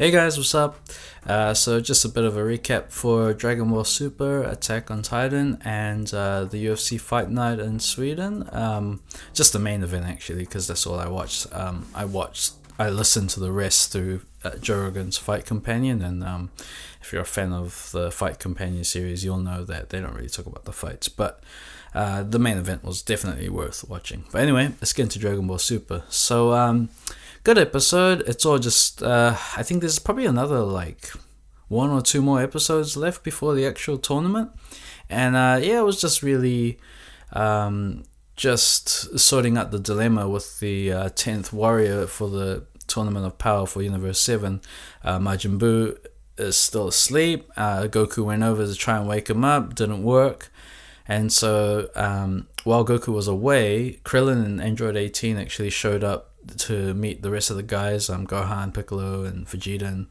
Hey guys, what's up? So just a bit of a recap for Dragonball Super, Attack on Titan, and the UFC Fight Night in Sweden. Just the main event actually, because that's all I watched. I listened to the rest through Joe Rogan's Fight Companion, and if you're a fan of the Fight Companion series, you'll know that they don't really talk about the fights, but the main event was definitely worth watching. But anyway, let's get into Dragon Ball Super. So, good episode. It's all just, I think there's probably another like one or two more episodes left before the actual tournament. And yeah, it was just really just sorting out the dilemma with the 10th warrior for the Tournament of Power for Universe 7. Majin Buu is still asleep. Goku went over to try and wake him up. Didn't work. And so while Goku was away, Krillin and Android 18 actually showed up to meet the rest of the guys, Gohan, Piccolo, and Vegeta,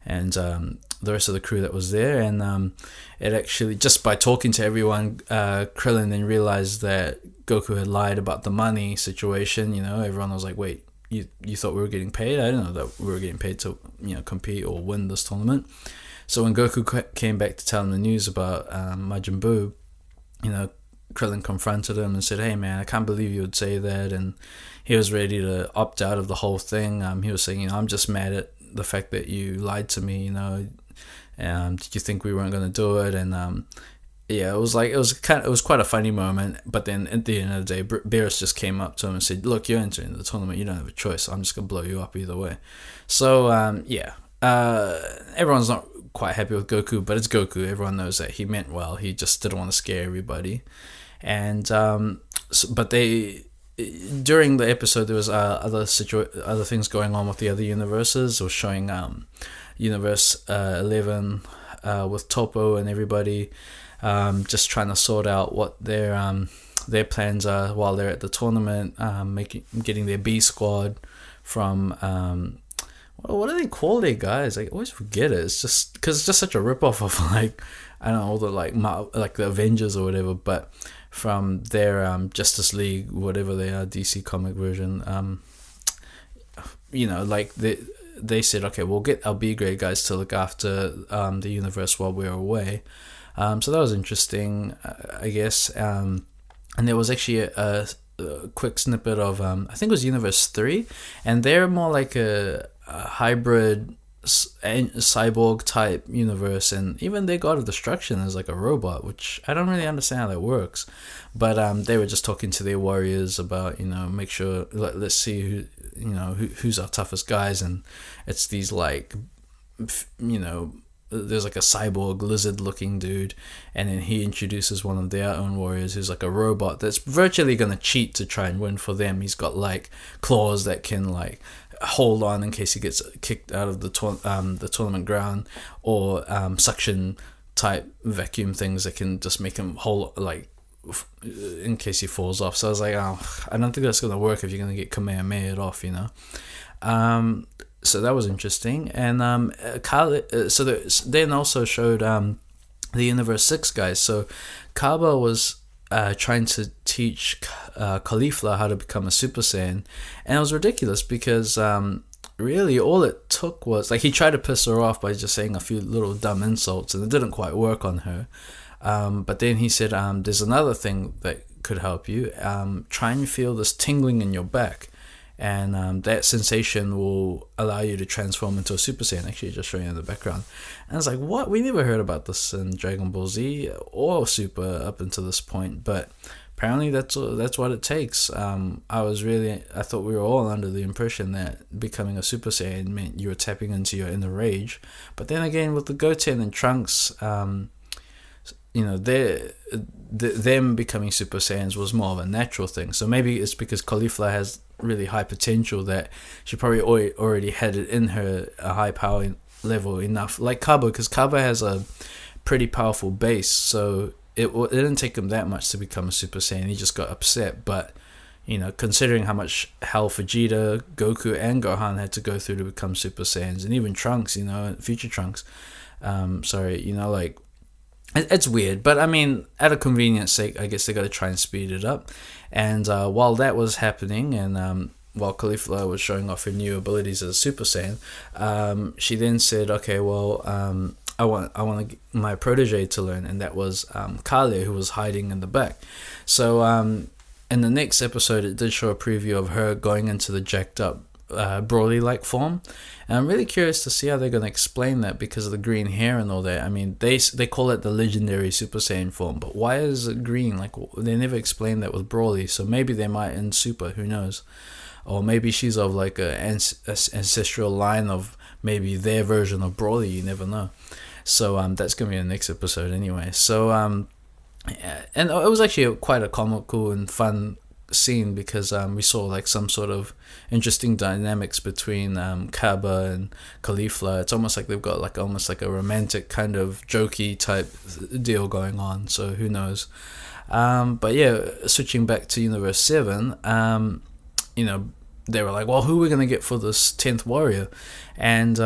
and the rest of the crew that was there. And it actually, just by talking to everyone, Krillin then realized that Goku had lied about the money situation. You know, everyone was like, wait, you thought we were getting paid? I didn't know that we were getting paid to, compete or win this tournament. So when Goku came back to tell him the news about Majin Buu, Krillin confronted him and said, hey man, I can't believe you would say that. And he was ready to opt out of the whole thing. He was saying, I'm just mad at the fact that you lied to me, did you think we weren't going to do it? And yeah, it was quite a funny moment. But then at the end of the day, Beerus just came up to him and said, look, you're entering the tournament, you don't have a choice, I'm just going to blow you up either way. So everyone's not quite happy with Goku, but it's Goku. Everyone knows that he meant well. He just didn't want to scare everybody. And but during the episode there was other things going on with the other universes. It was showing Universe 11 with Topo and everybody just trying to sort out what their plans are while they're at the tournament, getting their B squad from what do they call their guys? I always forget it. It's just because it's just such a ripoff of like, I don't know, all the like the Avengers or whatever, but from their Justice League, whatever they are, DC comic version. Like they said, okay, we'll get our B grade guys to look after the universe while we're away. So that was interesting, I guess. And there was actually a quick snippet of I think it was Universe 3, and they're more like a hybrid cyborg type universe, and even their god of destruction is like a robot, which I don't really understand how that works. But they were just talking to their warriors about, make sure, let's see who's our toughest guys, and it's these like, there's like a cyborg lizard looking dude, and then he introduces one of their own warriors who's like a robot that's virtually going to cheat to try and win for them. He's got like claws that can like hold on in case he gets kicked out of the tournament ground, or suction type vacuum things that can just make him hold, like, in case he falls off. So I was like, I don't think that's going to work if you're going to get Kamehameha'd off, So that was interesting. And then also showed the Universe 6 guys. So Kaba was trying to teach Caulifla how to become a Super Saiyan, and it was ridiculous because really all it took was, like, he tried to piss her off by just saying a few little dumb insults, and it didn't quite work on her. But then he said, there's another thing that could help you. Try and feel this tingling in your back, and that sensation will allow you to transform into a Super Saiyan. Actually, just showing you in the background. And I was like, what? We never heard about this in Dragon Ball Z or Super up until this point, but apparently that's what it takes. I thought we were all under the impression that becoming a Super Saiyan meant you were tapping into your inner rage. But then again, with the Goten and Trunks, them becoming Super Saiyans was more of a natural thing. So maybe it's because Caulifla has really high potential that she probably already had it in her, a high power level enough, like Kaba, because Kaba has a pretty powerful base, so it didn't take him that much to become a Super Saiyan. He just got upset. But considering how much hell Vegeta, Goku, and Gohan had to go through to become Super Saiyans, and even Trunks, future Trunks, it's weird, but I mean, out of convenience sake, I guess they got to try and speed it up. And while that was happening, and while Caulifla was showing off her new abilities as a Super Saiyan, she then said, okay, well, I want my protege to learn, and that was Kalia, who was hiding in the back. So in the next episode, it did show a preview of her going into the jacked up Broly-like form, and I'm really curious to see how they're going to explain that because of the green hair and all that. I mean, they call it the legendary Super Saiyan form, but why is it green? Like, they never explained that with Broly, so maybe they might in Super, who knows? Or maybe she's of like a ancestral line of maybe their version of Broly, you never know. So that's going to be the next episode anyway. So yeah, and it was actually quite a comical and fun scene because we saw like some sort of interesting dynamics between Kaba and Caulifla. It's almost like they've got like almost like a romantic kind of jokey type deal going on, so who knows. But yeah, switching back to Universe 7, they were like, well, who are we going to get for this 10th warrior? And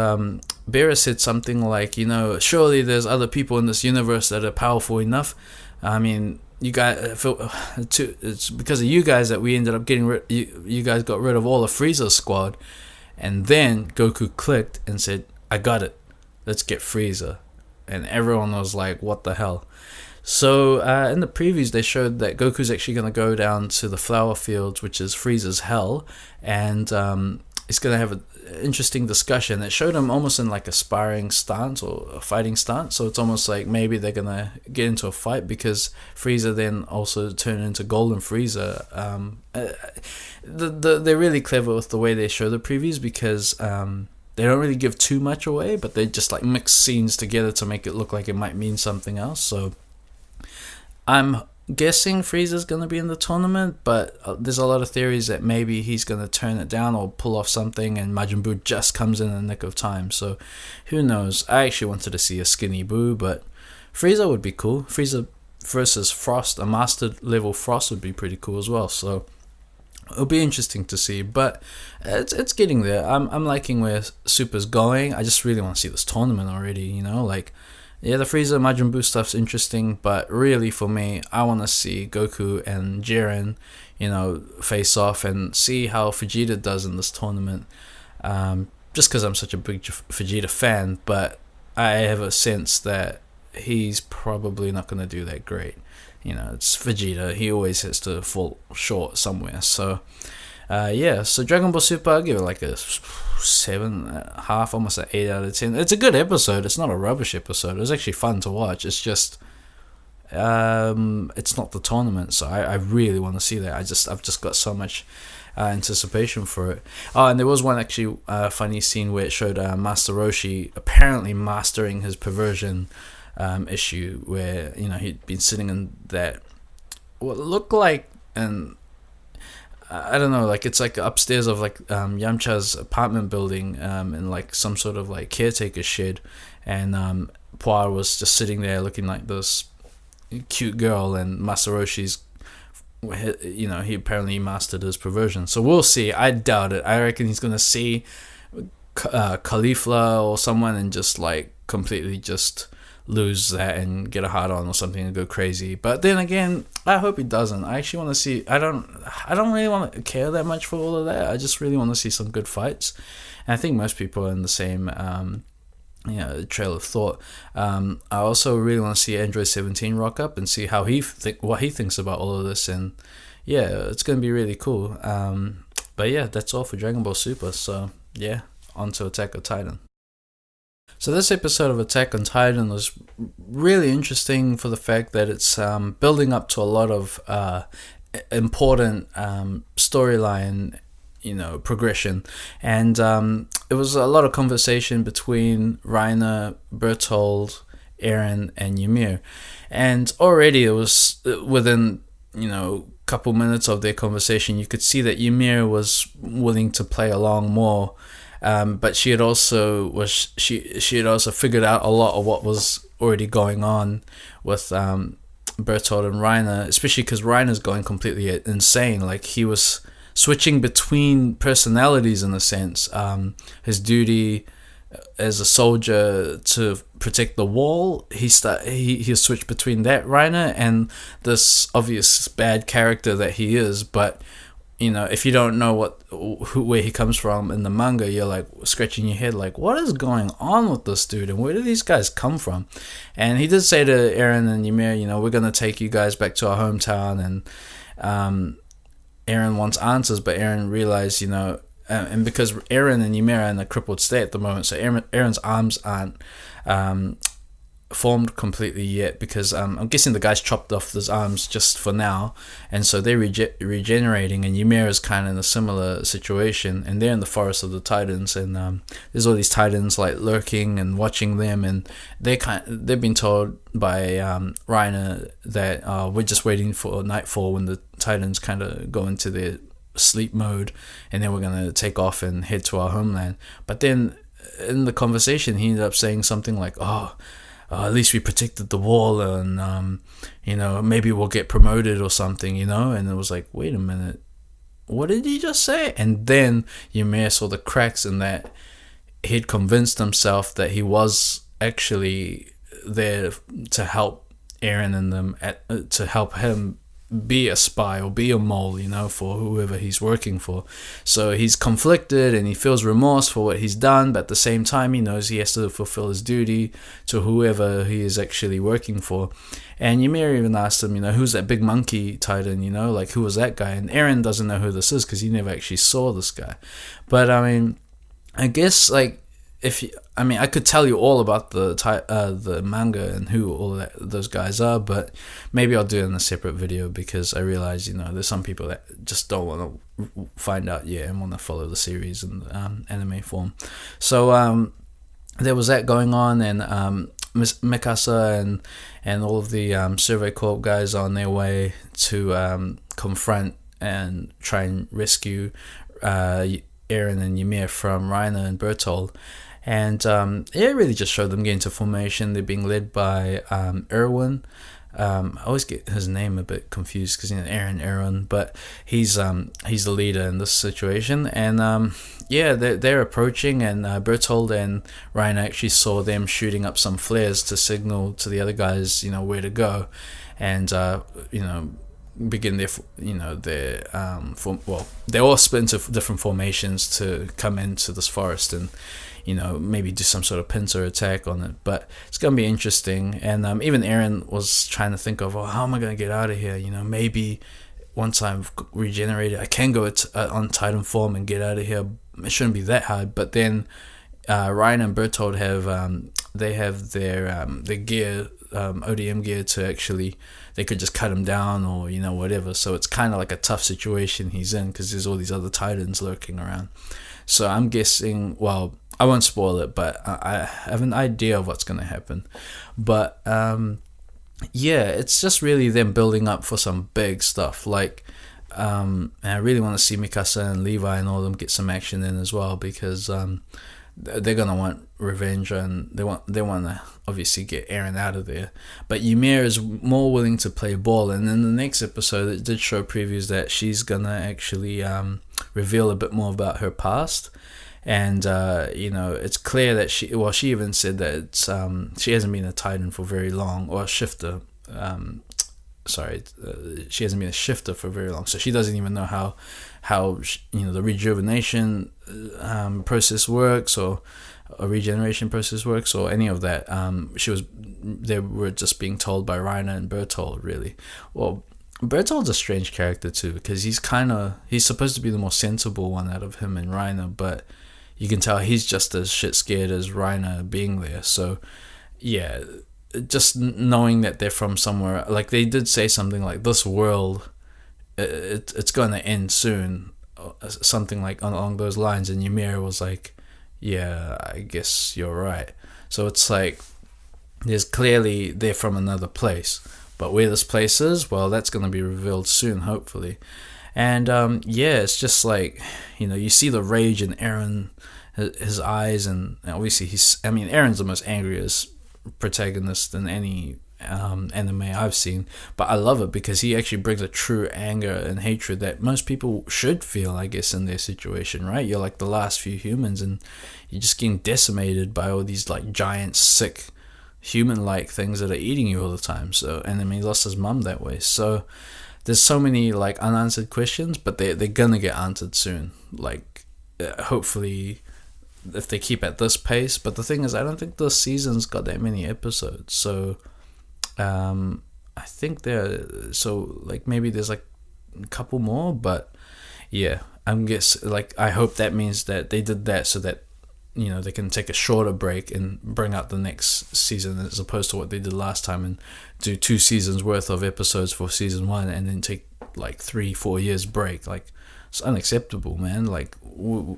Beerus said something like, surely there's other people in this universe that are powerful enough. I mean, you guys, it's because of you guys that we ended up getting rid. You guys got rid of all of Frieza's squad, and then Goku clicked and said, "I got it. Let's get Frieza," and everyone was like, "What the hell?" So in the previews, they showed that Goku's actually going to go down to the flower fields, which is Frieza's hell, and it's going to have an interesting discussion. It showed him almost in like a sparring stance or a fighting stance, so it's almost like maybe they're going to get into a fight because Frieza then also turned into Golden Frieza. They're really clever with the way they show the previews because they don't really give too much away, but they just like mix scenes together to make it look like it might mean something else. So I'm guessing Frieza's going to be in the tournament, but there's a lot of theories that maybe he's going to turn it down or pull off something and Majin Buu just comes in the nick of time, so who knows. I actually wanted to see a skinny Buu, but Frieza would be cool. Frieza versus Frost, a master level Frost would be pretty cool as well, so it'll be interesting to see, but it's getting there. I'm liking where Super's going. I just really want to see this tournament already, yeah, the Frieza Majin Buu stuff's interesting, but really for me, I want to see Goku and Jiren, face off and see how Vegeta does in this tournament. Just because I'm such a big Vegeta fan, but I have a sense that he's probably not going to do that great. It's Vegeta. He always has to fall short somewhere. So, so Dragon Ball Super, I'll give it like a 7.5, almost an 8 out of 10. It's a good episode. It's not a rubbish episode. It was actually fun to watch. It's just, it's not the tournament, so I really want to see that. I've just got so much anticipation for it. Oh, and there was one actually funny scene where it showed Master Roshi apparently mastering his perversion issue, where he'd been sitting in that what looked like an I don't know, like it's like upstairs of like Yamcha's apartment building in like some sort of like caretaker shed, and Puar was just sitting there looking like this cute girl, and Masaroshi's he apparently mastered his perversion, so we'll see. I doubt it. I reckon he's gonna see Caulifla or someone and just like completely just lose that and get a hard on or something and go crazy. But then again, I hope he doesn't. I actually want to see. I don't really want to care that much for all of that. I just really want to see some good fights, and I think most people are in the same trail of thought. I also really want to see Android 17 rock up and see how what he thinks about all of this, and yeah, it's gonna be really cool. But yeah, that's all for Dragon Ball Super. So yeah, on to Attack on Titan. So this episode of Attack on Titan was really interesting for the fact that it's building up to a lot of important storyline, progression. And it was a lot of conversation between Reiner, Berthold, Eren, and Ymir. And already it was within, a couple minutes of their conversation, you could see that Ymir was willing to play along more. But she had also figured out a lot of what was already going on with Bertolt and Reiner, especially because Reiner's going completely insane. Like, he was switching between personalities in a sense. His duty as a soldier to protect the wall, he switched between that Reiner and this obvious bad character that he is. But if you don't know where he comes from in the manga, you're like scratching your head, like, what is going on with this dude, and where do these guys come from? And he did say to Eren and Ymir, we're gonna take you guys back to our hometown, and Eren wants answers, but Eren realized, and because Eren and Ymir are in a crippled state at the moment, so Eren's arms aren't formed completely yet, because I'm guessing the guy's chopped off his arms just for now, and so they're regenerating, and Ymir is kind of in a similar situation, and they're in the forest of the Titans, and there's all these Titans like lurking and watching them, and they've been told by Reiner that we're just waiting for nightfall when the Titans kind of go into their sleep mode, and then we're going to take off and head to our homeland. But then in the conversation he ended up saying something like, at least we protected the wall, and maybe we'll get promoted or something, and it was like, wait a minute, what did he just say? And then Ymir saw the cracks in that. He'd convinced himself that he was actually there to help Eren and them, to help him be a spy or be a mole, for whoever he's working for. So he's conflicted and he feels remorse for what he's done, but at the same time he knows he has to fulfill his duty to whoever he is actually working for. And Ymir even asked him, who's that big monkey Titan, like who was that guy? And Eren doesn't know who this is because he never actually saw this guy. But I guess I could tell you all about the manga and who all those guys are, but maybe I'll do it in a separate video, because I realize there's some people that just don't want to find out yet and want to follow the series in anime form. So there was that going on, and Mikasa and all of the Survey Corp guys on their way to confront and try and rescue Eren and Ymir from Reiner and Bertold. And it really just showed them getting into formation. They're being led by Erwin. I always get his name a bit confused because Erwin, but he's the leader in this situation. And they're approaching, and Bertold and Reiner actually saw them shooting up some flares to signal to the other guys, where to go, and begin they all split into different formations to come into this forest and maybe do some sort of pincer attack on it. But it's gonna be interesting. And even Eren was trying to think of, how am I gonna get out of here? maybe once I've regenerated, I can go on Titan form and get out of here. It shouldn't be that hard. But then Ryan and Bertold have their gear, ODM gear, to actually, they could just cut him down or whatever. So it's kind of like a tough situation he's in, because there's all these other Titans lurking around. So I'm guessing, well, I won't spoil it, but I have an idea of what's going to happen. But it's just really them building up for some big stuff. And I really want to see Mikasa and Levi and all of them get some action in as well, because they're gonna want revenge, and they want to obviously get Eren out of there. But Ymir is more willing to play ball, and in the next episode it did show previews that she's gonna actually reveal a bit more about her past. And it's clear that she even said that it's she hasn't been a Titan for very long, or a shifter. She hasn't been a shifter for very long, so she doesn't even know how the rejuvenation process works, or a regeneration process works, or any of that. They were just being told by Reiner and Bertold, really. Well, Bertold's a strange character too, because he's supposed to be the more sensible one out of him and Reiner, but you can tell he's just as shit scared as Reiner being there. So yeah, just knowing that they're from somewhere, like they did say something like, this world, it's going to end soon, something like along those lines. And Ymir was like, yeah, I guess you're right. So it's like, there's clearly they're from another place, but where this place is, well, that's going to be revealed soon, hopefully. And it's just like, you see the rage in Eren, his eyes, and obviously Eren's the most angriest protagonist in any anime I've seen, but I love it because he actually brings a true anger and hatred that most people should feel, I guess, in their situation, right? You're like the last few humans, and you're just getting decimated by all these like giant, sick, human-like things that are eating you all the time. So, and he lost his mum that way. So there's so many like unanswered questions, but they're gonna get answered soon. Like, hopefully, if they keep at this pace. But the thing is, I don't think this season's got that many episodes. So, I think like maybe there's like a couple more, but yeah, I hope that means that they did that so that, they can take a shorter break and bring out the next season, as opposed to what they did last time and do 2 seasons worth of episodes for season 1 and then take like 3-4 years break. Like, it's unacceptable, man. Like,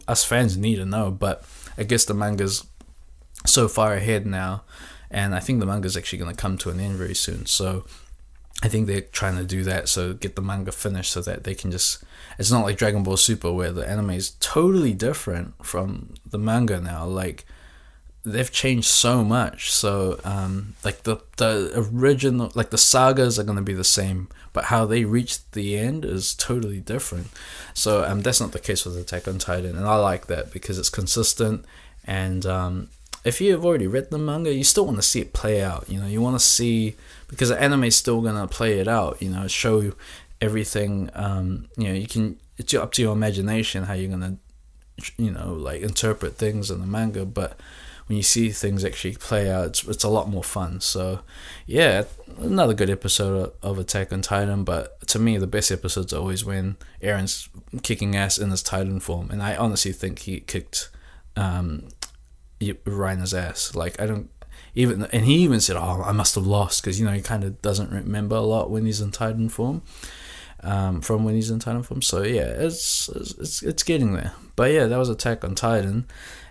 us fans need to know, but I guess the manga's so far ahead now, and I think the manga's actually going to come to an end very soon. So I think they're trying to do that, so get the manga finished so that they can just... It's not like Dragon Ball Super where the anime is totally different from the manga now. Like, they've changed so much. So, like the original... Like, the sagas are going to be the same, but how they reach the end is totally different. So, that's not the case with Attack on Titan, and I like that because it's consistent. And if you have already read the manga, you still want to see it play out. You want to see... Because the anime is still going to play it out, show you everything. It's up to your imagination how you're going to, like, interpret things in the manga. But when you see things actually play out, it's a lot more fun. So, yeah, another good episode of Attack on Titan. But to me, the best episodes are always when Eren's kicking ass in his Titan form. And I honestly think he kicked Reiner's ass. Like, he even said, "Oh, I must have lost," because he kind of doesn't remember a lot when he's in Titan form, from when he's in Titan form. So yeah, it's getting there. But yeah, that was Attack on Titan,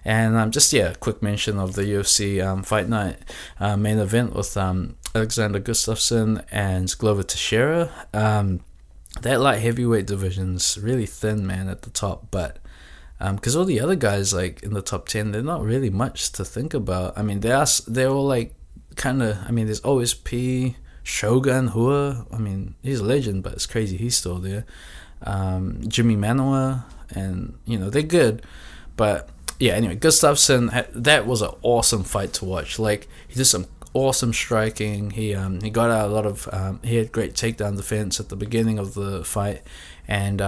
and quick mention of the UFC Fight Night main event with Alexander Gustafsson and Glover Teixeira. That light heavyweight division's really thin, man, at the top, but. Because all the other guys, like, in the top 10, they're not really much to think about. I mean, they're all, like, kind of... I mean, there's OSP, Shogun, Hua. I mean, he's a legend, but it's crazy he's still there. Jimmy Manoa, and, they're good. But, yeah, anyway, Gustafsson, that was an awesome fight to watch. Like, he did some awesome striking. He got out a lot of... he had great takedown defense at the beginning of the fight. And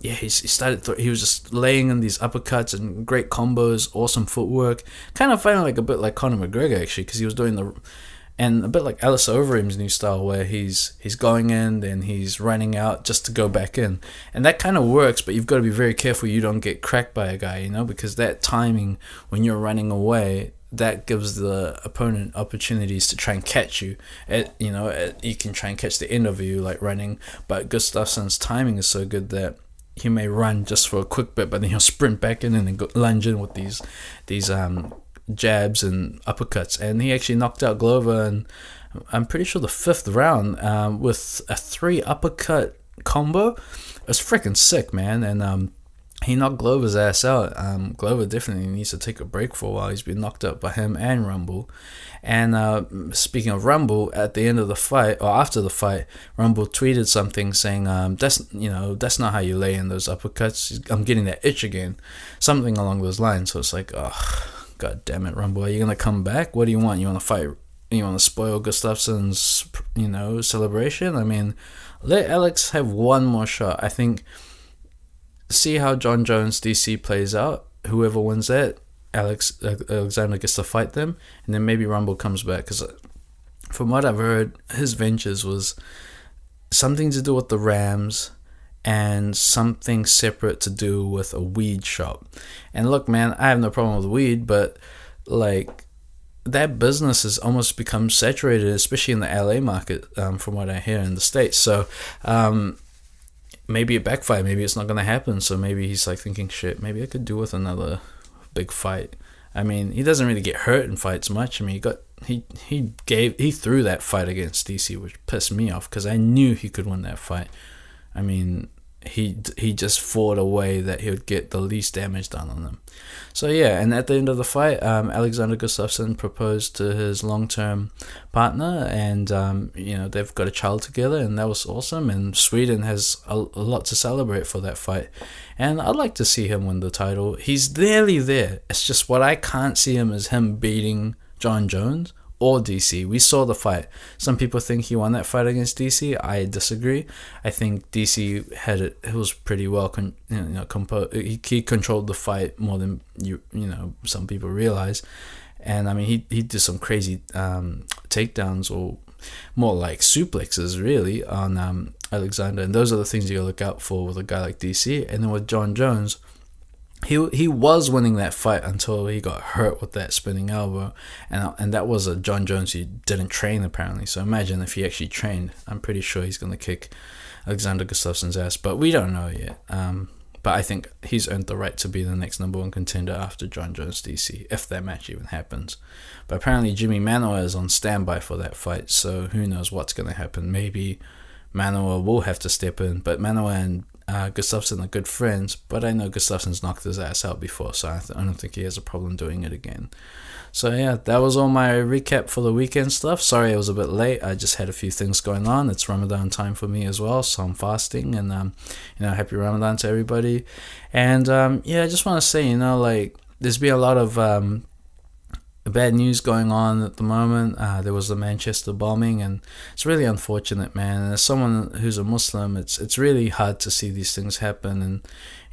he started. He was just laying in these uppercuts and great combos, awesome footwork. Kind of fighting like a bit like Conor McGregor actually, because he was doing and a bit like Alice Overeem's new style, where he's going in, then he's running out just to go back in, and that kind of works. But you've got to be very careful you don't get cracked by a guy, because that timing when you're running away, that gives the opponent opportunities to try and catch you. You can try and catch the end of you, like running, but Gustafsson's timing is so good that he may run just for a quick bit, but then he'll sprint back in and then lunge in with these jabs and uppercuts. And he actually knocked out Glover, and I'm pretty sure the 5th round with a 3 uppercut combo. It was freaking sick, man. And he knocked Glover's ass out. Glover definitely needs to take a break for a while. He's been knocked out by him and Rumble. And speaking of Rumble, at the end of the fight, or after the fight, Rumble tweeted something saying, that's not how you lay in those uppercuts. I'm getting that itch again. Something along those lines. So it's like, oh, god damn it, Rumble. Are you going to come back? What do you want? You want to fight? You want to spoil Gustafsson's, celebration? I mean, let Alex have one more shot. I think... See how John Jones DC plays out. Whoever wins that, Alexander gets to fight them, and then maybe Rumble comes back. Because from what I've heard, his ventures was something to do with the Rams and something separate to do with a weed shop. And look, man, I have no problem with weed, but like that business has almost become saturated, especially in the LA market, from what I hear in the States. So maybe it backfired, maybe it's not going to happen. So maybe he's like thinking, shit, maybe I could do with another big fight. I mean, he doesn't really get hurt in fights much. I mean, he threw that fight against DC, which pissed me off because I knew he could win that fight. I mean, he just fought a way that he would get the least damage done on him. So yeah, and at the end of the fight, Alexander Gustafsson proposed to his long-term partner, and they've got a child together, and that was awesome. And Sweden has a lot to celebrate for that fight, and I'd like to see him win the title. He's nearly there. It's just what I can't see him is him beating John Jones or DC. We saw the fight. Some people think he won that fight against DC. I disagree. I think DC had it. It was pretty well composed. He controlled the fight more than some people realize. And I mean, he did some crazy takedowns, or more like suplexes, really, on Alexander. And those are the things you gotta look out for with a guy like DC. And then with John Jones, he was winning that fight until he got hurt with that spinning elbow, and that was a John Jones who didn't train, apparently. So imagine if he actually trained. I'm pretty sure he's gonna kick Alexander Gustafsson's ass, but we don't know yet. But I think he's earned the right to be the next number one contender after John Jones DC, if that match even happens. But apparently Jimmy Manuwa is on standby for that fight, so who knows what's gonna happen. Maybe Manuwa will have to step in, but Manuwa and Gustafsson are good friends, but I know Gustafsson's knocked his ass out before, so I don't think he has a problem doing it again. So yeah, that was all my recap for the weekend stuff. Sorry it was a bit late. I just had a few things going on. It's Ramadan time for me as well, so I'm fasting, and happy Ramadan to everybody. And I just want to say, there's been a lot of bad news going on at the moment. There was the Manchester bombing, and it's really unfortunate, man. And as someone who's a Muslim, it's really hard to see these things happen.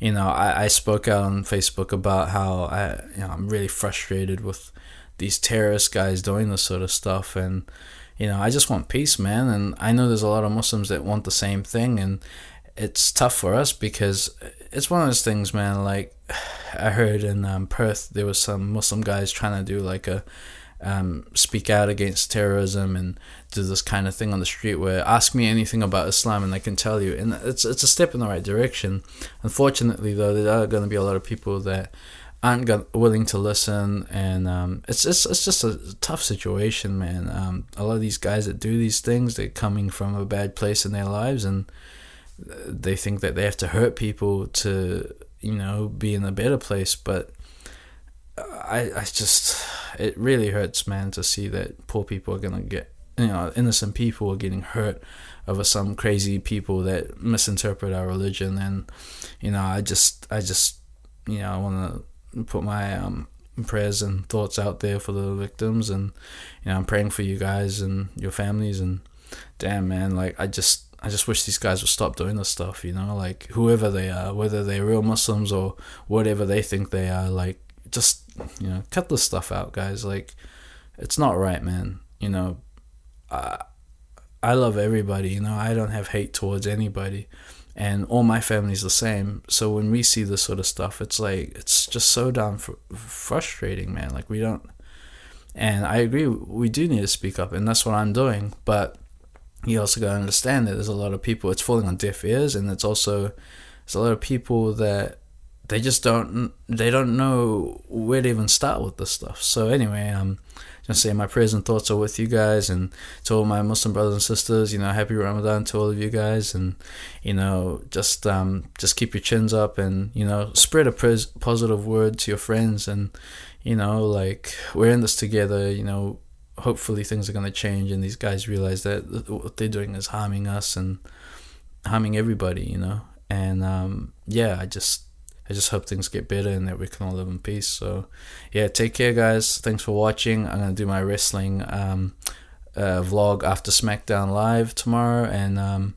And I spoke out on Facebook about how I'm really frustrated with these terrorist guys doing this sort of stuff, and I just want peace, man. And I know there's a lot of Muslims that want the same thing, and it's tough for us because it's one of those things, man. Like, I heard in Perth there was some Muslim guys trying to do like a speak out against terrorism and do this kind of thing on the street where ask me anything about Islam and I can tell you, and it's a step in the right direction. Unfortunately though, there are going to be a lot of people that aren't willing to listen, and it's just a tough situation, man. A lot of these guys that do these things, they're coming from a bad place in their lives, and they think that they have to hurt people to be in a better place. But it really hurts, man, to see that poor people are gonna get, innocent people are getting hurt over some crazy people that misinterpret our religion. And I want to put my prayers and thoughts out there for the victims, and I'm praying for you guys and your families. And damn, man, like I just wish these guys would stop doing this stuff, like whoever they are, whether they're real Muslims or whatever they think they are, like just, cut this stuff out, guys. Like, it's not right, man. I love everybody, I don't have hate towards anybody, and all my family's the same. So when we see this sort of stuff, it's like, it's just so damn frustrating, man. Like, we don't, and I agree, we do need to speak up, and that's what I'm doing. But you also got to understand that there's a lot of people, it's falling on deaf ears, and there's a lot of people that they just don't know where to even start with this stuff. So anyway, just say my prayers and thoughts are with you guys, and to all my Muslim brothers and sisters, happy Ramadan to all of you guys. And just keep your chins up, and spread a positive word to your friends, and like, we're in this together. Hopefully things are going to change, and these guys realize that what they're doing is harming us and harming everybody, and I just hope things get better and that we can all live in peace. So yeah, take care, guys. Thanks for watching. I'm going to do my wrestling vlog after SmackDown Live tomorrow, and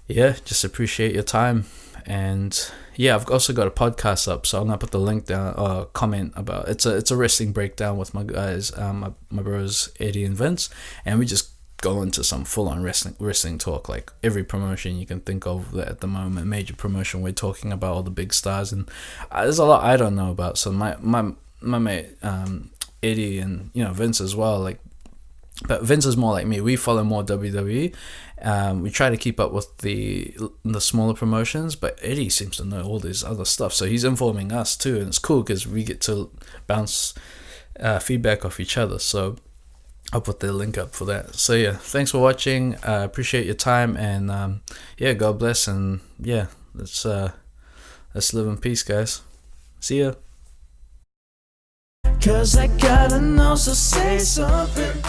just appreciate your time. And I've also got a podcast up, so I'm gonna put the link down, or comment about it's a wrestling breakdown with my guys, my bros Eddie and Vince, and we just go into some full-on wrestling talk, like every promotion you can think of at the moment, major promotion. We're talking about all the big stars, and there's a lot I don't know about. So my mate Eddie and Vince as well, like, but Vince is more like me. We follow more WWE. We try to keep up with the smaller promotions, but Eddie seems to know all this other stuff, so he's informing us too, and it's cool because we get to bounce feedback off each other. So I'll put the link up for that. So yeah, thanks for watching. Appreciate your time, and God bless, and let's live in peace, guys. See ya. 'Cause I gotta know, so say something.